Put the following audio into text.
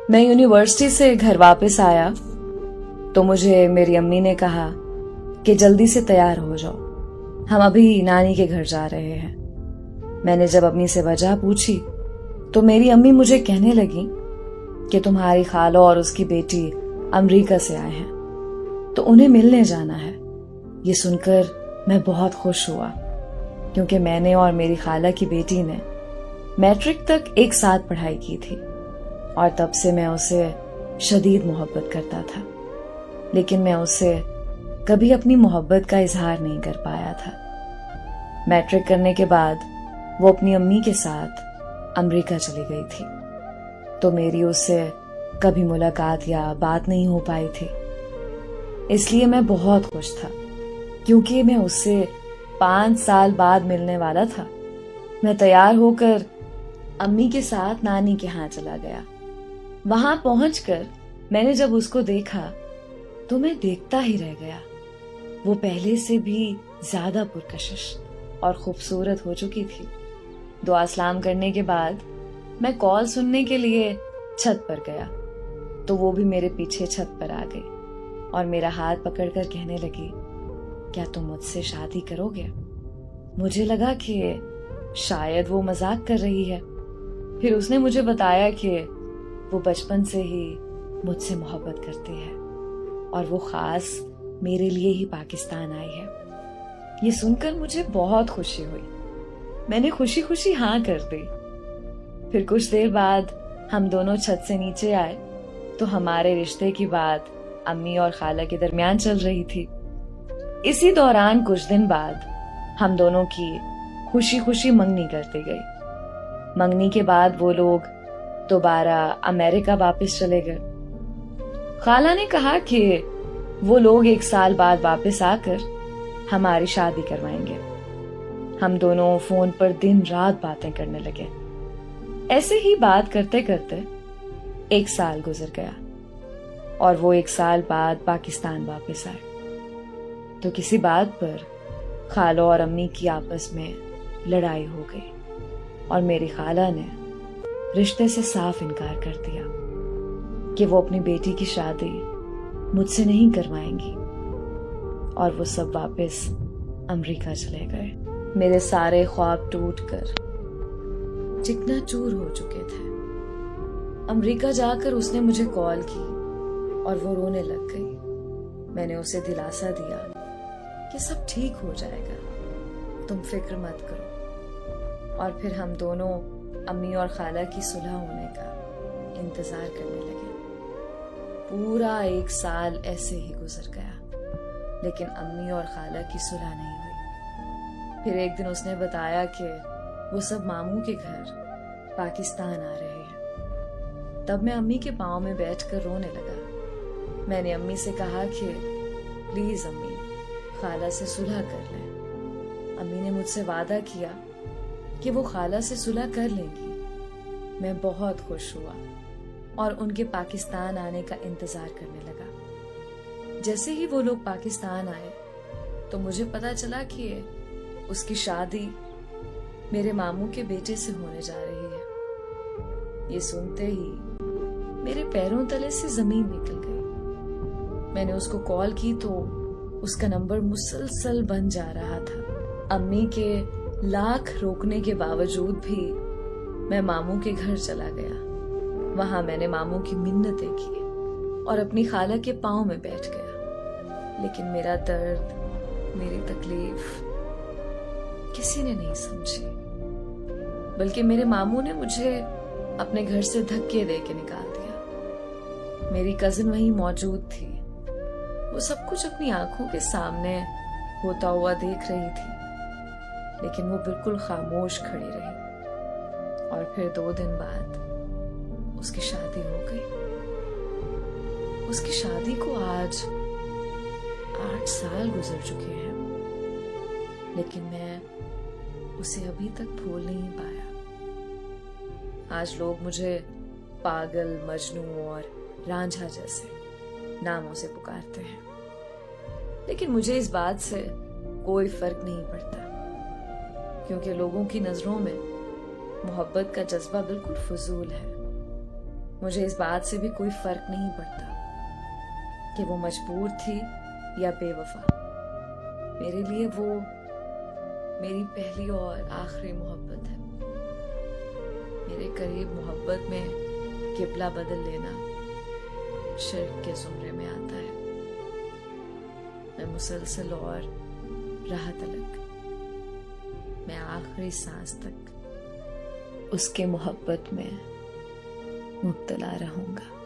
میں یونیورسٹی سے گھر واپس آیا تو مجھے میری امی نے کہا کہ جلدی سے تیار ہو جاؤ، ہم ابھی نانی کے گھر جا رہے ہیں۔ میں نے جب امی سے وجہ پوچھی تو میری امی مجھے کہنے لگی کہ تمہاری خالہ اور اس کی بیٹی امریکہ سے آئے ہیں تو انہیں ملنے جانا ہے۔ یہ سن کر میں بہت خوش ہوا کیونکہ میں نے اور میری خالہ کی بیٹی نے میٹرک تک ایک ساتھ پڑھائی کی تھی اور تب سے میں اسے شدید محبت کرتا تھا، لیکن میں اسے کبھی اپنی محبت کا اظہار نہیں کر پایا تھا۔ میٹرک کرنے کے بعد وہ اپنی امی کے ساتھ امریکہ چلی گئی تھی تو میری اس سے کبھی ملاقات یا بات نہیں ہو پائی تھی۔ اس لیے میں بہت خوش تھا کیونکہ میں اس سے 5 سال بعد ملنے والا تھا۔ میں تیار ہو کر امی کے ساتھ نانی کے ہاں چلا گیا۔ وہاں پہنچ کر میں نے جب اس کو دیکھا تو میں دیکھتا ہی رہ گیا۔ وہ پہلے سے بھی زیادہ پرکشش اور خوبصورت ہو چکی تھی۔ دعا سلام کرنے کے بعد میں کال سننے کے لیے چھت پر گیا تو وہ بھی میرے پیچھے چھت پر آ گئی اور میرا ہاتھ پکڑ کر کہنے لگی، کیا تم مجھ سے شادی کرو گے؟ مجھے لگا کہ شاید وہ مذاق کر رہی ہے۔ پھر اس نے مجھے بتایا کہ وہ بچپن سے ہی مجھ سے محبت کرتی ہے اور وہ خاص میرے لیے ہی پاکستان آئی ہے۔ یہ سن کر مجھے بہت خوشی ہوئی۔ میں نے خوشی خوشی ہاں کر دی۔ پھر کچھ دیر بعد ہم دونوں چھت سے نیچے آئے تو ہمارے رشتے کی بات امی اور خالہ کے درمیان چل رہی تھی۔ اسی دوران کچھ دن بعد ہم دونوں کی خوشی خوشی منگنی کرتی گئی۔ منگنی کے بعد وہ لوگ دوبارہ امریکہ واپس چلے گئے۔ خالہ نے کہا کہ وہ لوگ 1 سال بعد واپس آ کر ہماری شادی کروائیں گے۔ ہم دونوں فون پر دن رات باتیں کرنے لگے۔ ایسے ہی بات کرتے کرتے 1 سال گزر گیا اور وہ 1 سال بعد پاکستان واپس آئے تو کسی بات پر خالہ اور امی کی آپس میں لڑائی ہو گئی اور میری خالہ نے رشتے سے صاف انکار کر دیا کہ وہ اپنی بیٹی کی شادی مجھ سے نہیں کروائیں گی اور وہ سب واپس امریکہ چلے گئے۔ میرے سارے خواب ٹوٹ کر چکنا چور ہو چکے تھے۔ امریکہ جا کر اس نے مجھے کال کی اور وہ رونے لگ گئی۔ میں نے اسے دلاسا دیا کہ سب ٹھیک ہو جائے گا، تم فکر مت کرو، اور پھر ہم دونوں امی اور خالہ کی صلح ہونے کا انتظار کرنے لگے۔ پورا 1 سال ایسے ہی گزر گیا لیکن امی اور خالہ کی صلح نہیں ہوئی۔ پھر ایک دن اس نے بتایا کہ وہ سب ماموں کے گھر پاکستان آ رہے ہیں۔ تب میں امی کے پاؤں میں بیٹھ کر رونے لگا۔ میں نے امی سے کہا کہ پلیز امی، خالہ سے صلح کر لیں۔ امی نے مجھ سے وعدہ کیا کہ وہ خالہ سے صلح کر لیں گی۔ میں بہت خوش ہوا اور ان کے پاکستان آنے کا انتظار کرنے لگا۔ جیسے ہی وہ لوگ پاکستان آئے تو مجھے پتا چلا کہ اس کی شادی میرے ماموں کے بیٹے سے ہونے جا رہی ہے۔ یہ سنتے ہی میرے پیروں تلے سے زمین نکل گئی۔ میں نے اس کو کال کی تو اس کا نمبر مسلسل بند جا رہا تھا۔ امی کے لاکھ روکنے کے باوجود بھی میں ماموں کے گھر چلا گیا۔ وہاں میں نے ماموں کی منتیں کی اور اپنی خالہ کے پاؤں میں بیٹھ گیا، لیکن میرا درد، میری تکلیف کسی نے نہیں سمجھی، بلکہ میرے ماموں نے مجھے اپنے گھر سے دھکے دے کے نکال دیا۔ میری کزن وہیں موجود تھی۔ وہ سب کچھ اپنی آنکھوں کے سامنے ہوتا ہوا دیکھ رہی تھی، لیکن وہ بالکل خاموش کھڑی رہی۔ اور پھر 2 دن بعد اس کی شادی ہو گئی۔ اس کی شادی کو آج 8 سال گزر چکے ہیں، لیکن میں اسے ابھی تک بھول نہیں پایا۔ آج لوگ مجھے پاگل، مجنوں اور رانجھا جیسے ناموں سے پکارتے ہیں، لیکن مجھے اس بات سے کوئی فرق نہیں پڑتا، کیونکہ لوگوں کی نظروں میں محبت کا جذبہ بالکل فضول ہے۔ مجھے اس بات سے بھی کوئی فرق نہیں پڑتا کہ وہ مجبور تھی یا بے وفا. میرے لیے وہ میری پہلی اور آخری محبت ہے. میرے قریب محبت میں قبلہ بدل لینا شرک کے زمرے میں آتا ہے. میں مسلسل اور راہ تلک، میں آخری سانس تک اس کے محبت میں مبتلا رہوں گا.